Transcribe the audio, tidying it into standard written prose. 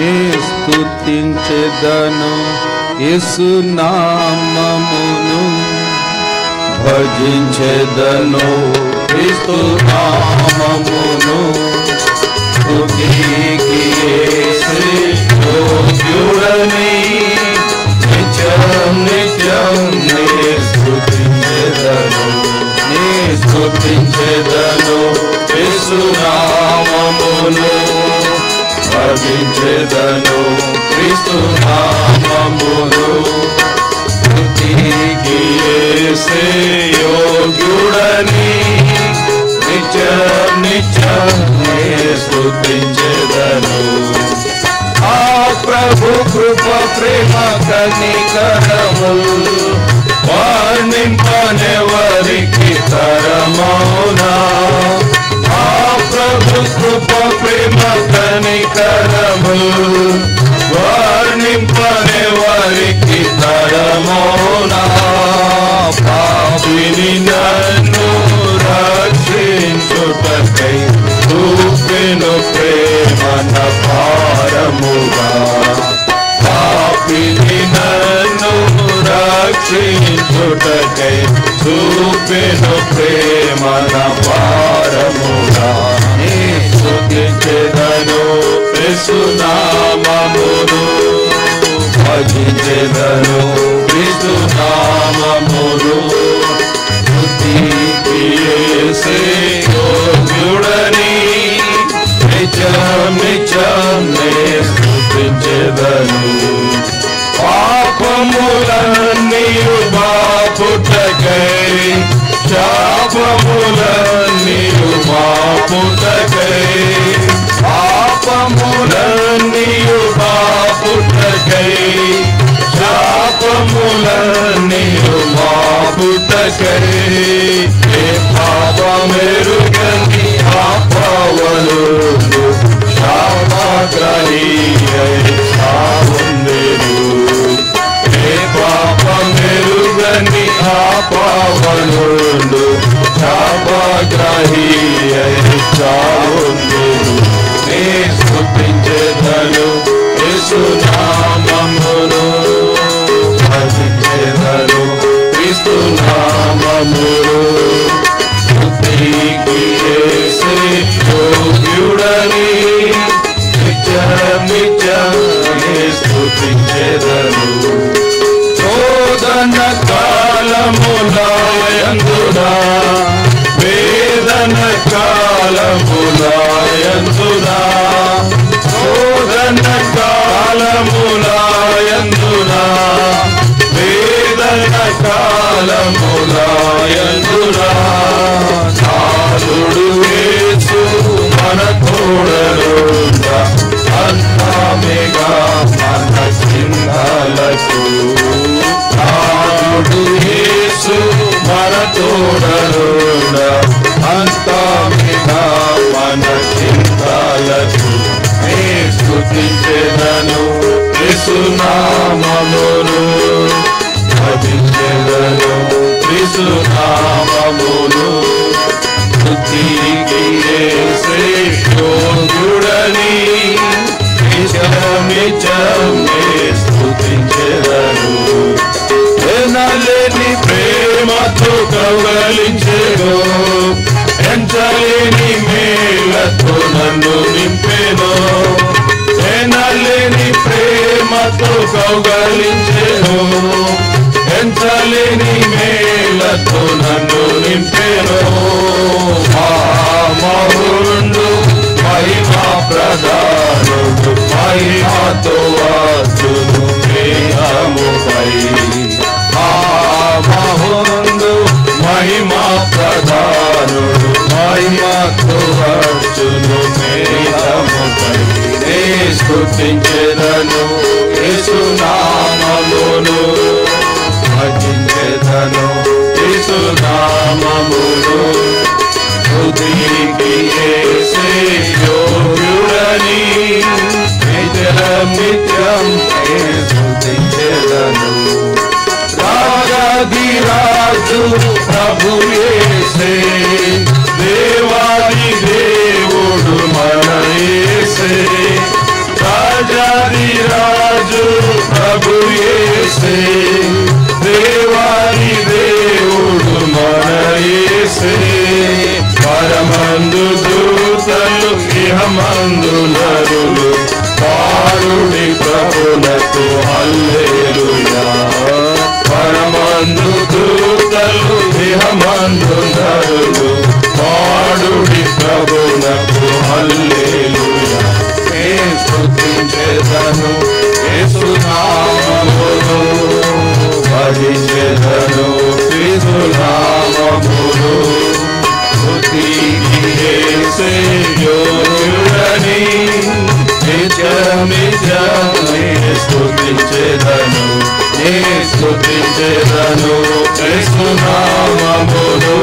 నే స్తుతించెదను యేసు నామమును, భజించెదను క్రీస్తు నామమును. స్తుతికి యేసే యోగ్యుడని నిత్యం నిత్యం నే స్తుతించెదను, నే స్తుతించెదను యేసు నామమును, భజించెదను క్రీస్తు నామమును. స్తుతికి యేసే యోగ్యుడని నిత్యం నిత్యం నే స్తుతించెదను. ఆ ప్రభు కృప ప్రేమ కనికరములు వర్ణింపనెవరికి తరమౌనా. ఆ ప్రభు కృప ప్రేమ కనికరములు వర్ణింపనెవరికి తరమౌనా. పాపిని నన్ను రక్షించుటకై చూపెను ప్రేమన భారముగా. పాపిని నన్ను రక్షించుటకై చూపెను ప్రేమన భారముగా. నే స్తుతించెదను యేసు నామమును, భజించెదను క్రీస్తు నామమును. స్తుతికి యేసే యోగ్యుడని నిత్యం నిత్యం నే స్తుతించెదను. పాపములన్నీయు బాపుటకై, శాపములన్నీయు బాపుటకై, పాపములన్నీయు బాపుటకై, శాపములన్నీయు బాపుటకై. ఏ పాపమెరుగని ఆ పావనుడు శాపగ్రహీయై సావుండెను. ఏ పాపమెరుగని ఆ పావనుడు శాపగ్రహీయై సావుండెను. నే స్తుతించెదను యేసు నామమును, భజించెదను క్రీస్తు నామమును. స్తుతికి యేసే యోగ్యుడని నిత్యం నిత్యం నే స్తుతించెదను. శోధన కాలములయందునా, వేదన కాలములయందునా, శోధన కాలములయందునా, వేదన కాలములయందునా. నాదుడు యేసు మన తోడరుండా, అన్నామేగా మన చింతలకు. నాదుడు యేసు మన తోడరుండా, అంతామేగా మన చింతలకు. నే స్తుతించెదను యేసు నామమును, భజించెదను క్రీస్తు నామమును. స్తుతికి యేసే యోగ్యుడని నిత్యం నిత్యం నే స్తుతించెదను. ఎనలేని ప్రేమతో కౌగలించెను, ఎంచలేని మేలతో నన్ను నింపెను. ఎనలేని ప్రేమతో కౌగలించెను, ఎంచలేని మేలతో నన్ను నింపెను. మహామహుండు మహిమా ప్రధానుడు, మహిమతో వచ్చును మేఘముపై. మహామహుండు మహిమా ప్రధానుడు, మహిమతో వచ్చును మేఘముపై. నే స్తుతించెదను యేసు నామమును, భజించెదను యేసు నామమును. స్తుతికి యేసే యోగ్యుడని నిత్యం నిత్యం నే స్తుతించెదను. రాజాధిరాజు ప్రభు యేసే, దేవాది దేవుడు మన యేసే. రాజా పరమందు దూతలు ఇహమందు నరులు పాడుడి ప్రభునకు హల్లెలూయా. పరమందు దూతలు ఇహమందు నరులు పాడుడి ప్రభునకు హల్లెలూయా. స్తుతించెదను యేసు నామమును, భజించెదను క్రీస్తు నామమును. స్తుతికి యేసే యోగ్యుడని నిత్యమిత్యమే స్తుతించెదను, స్తుతించెదను యేసు నామమును.